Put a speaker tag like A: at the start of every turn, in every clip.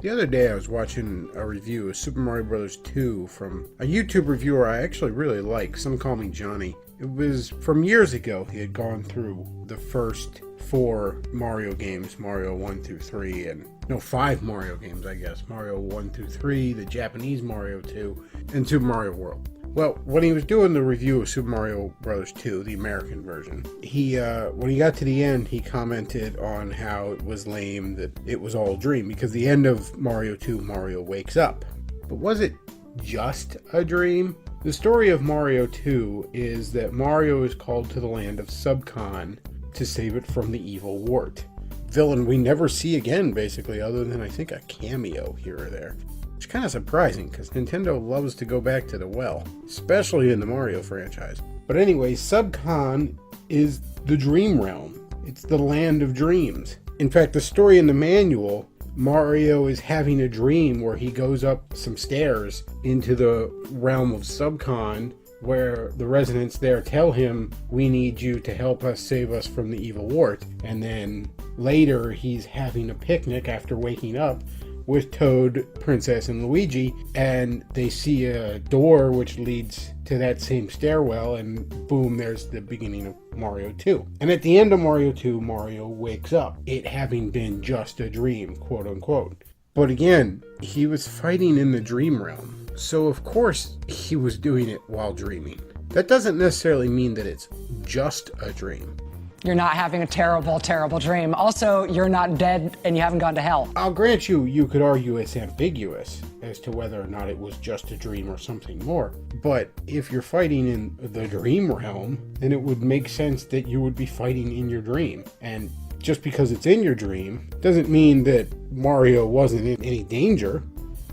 A: The other day I was watching a review of Super Mario Bros. 2 from a YouTube reviewer I actually really like. Some call me Johnny. It was from years ago. He had gone through the first 4 Mario games, Mario 1 through 3, and no, 5 Mario games, I guess. Mario 1 through 3, the Japanese Mario 2, and Super Mario World. Well, when he was doing the review of Super Mario Bros. 2, the American version, when he got to the end, he commented on how it was lame that it was all a dream, because the end of Mario 2, Mario wakes up. But was it just a dream? The story of Mario 2 is that Mario is called to the land of Subcon to save it from the evil wart. Villain we never see again, basically, other than I think a cameo here or there. It's kind of surprising, because Nintendo loves to go back to the well, especially in the Mario franchise. But anyway, Subcon is the dream realm. It's the land of dreams. In fact, the story in the manual, Mario is having a dream where he goes up some stairs into the realm of Subcon, where the residents there tell him, we need you to help us save us from the evil wart. And then later he's having a picnic after waking up with Toad, Princess, and Luigi, and they see a door which leads to that same stairwell, and boom, there's the beginning of Mario 2. And at the end of Mario 2, Mario wakes up, it having been just a dream, quote unquote. But again, he was fighting in the dream realm, so of course he was doing it while dreaming. That doesn't necessarily mean that it's just a dream.
B: You're not having a terrible, terrible dream. Also, you're not dead and you haven't gone to hell.
A: I'll grant you could argue it's ambiguous as to whether or not it was just a dream or something more. But if you're fighting in the dream realm, then it would make sense that you would be fighting in your dream. And just because it's in your dream doesn't mean that Mario wasn't in any danger.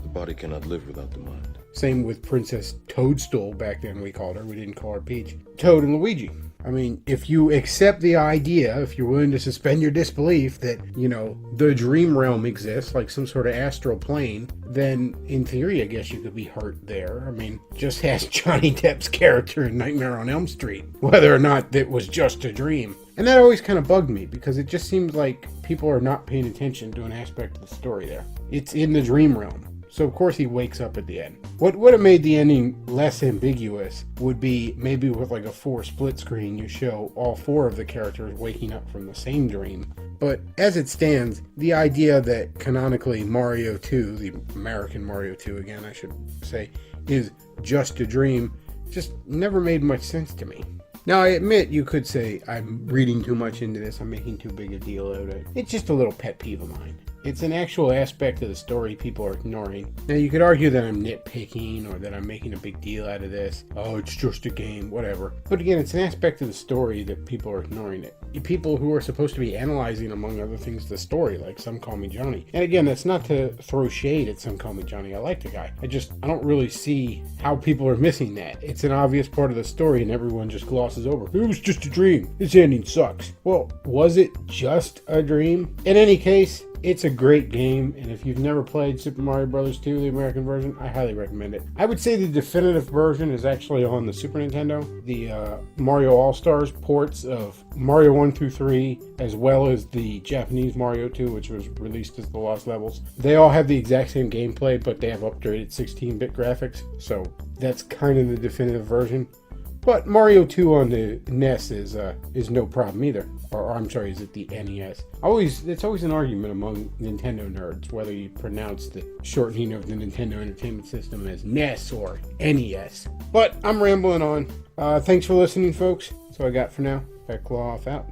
C: The body cannot live without the mind.
A: Same with Princess Toadstool, back then we called her. We didn't call her Peach. Toad and Luigi. I mean, if you accept the idea, if you're willing to suspend your disbelief that, the dream realm exists, like some sort of astral plane, then in theory, I guess you could be hurt there. I mean, just ask Johnny Depp's character in Nightmare on Elm Street, whether or not it was just a dream. And that always kind of bugged me, because it just seems like people are not paying attention to an aspect of the story there. It's in the dream realm. So of course he wakes up at the end. What would have made the ending less ambiguous would be maybe with like a 4 split screen, you show all 4 of the characters waking up from the same dream. But as it stands, the idea that canonically Mario 2, the American Mario 2 again I should say, is just a dream, just never made much sense to me. Now, I admit you could say I'm reading too much into this, I'm making too big a deal out of it. It's just a little pet peeve of mine. It's an actual aspect of the story people are ignoring. Now, you could argue that I'm nitpicking or that I'm making a big deal out of this. Oh, it's just a game, whatever. But again, it's an aspect of the story that people are ignoring it. People who are supposed to be analyzing, among other things, the story, like Some Call Me Johnny. And again, that's not to throw shade at Some Call Me Johnny. I like the guy. I don't really see how people are missing that. It's an obvious part of the story and everyone just glosses over. It was just a dream. This ending sucks. Well, was it just a dream? In any case, it's a great game, and if you've never played Super Mario Bros. 2, the American version, I highly recommend it. I would say the definitive version is actually on the Super Nintendo. The Mario All-Stars ports of Mario 1 through 3, as well as the Japanese Mario 2, which was released as the Lost Levels, they all have the exact same gameplay, but they have upgraded 16-bit graphics, so that's kind of the definitive version. But Mario 2 on the NES is no problem either. Or I'm sorry, is it the NES? It's always an argument among Nintendo nerds whether you pronounce the shortening of the Nintendo Entertainment System as NES or NES. But I'm rambling on. Thanks for listening, folks. That's all I got for now. Pet Claw off out.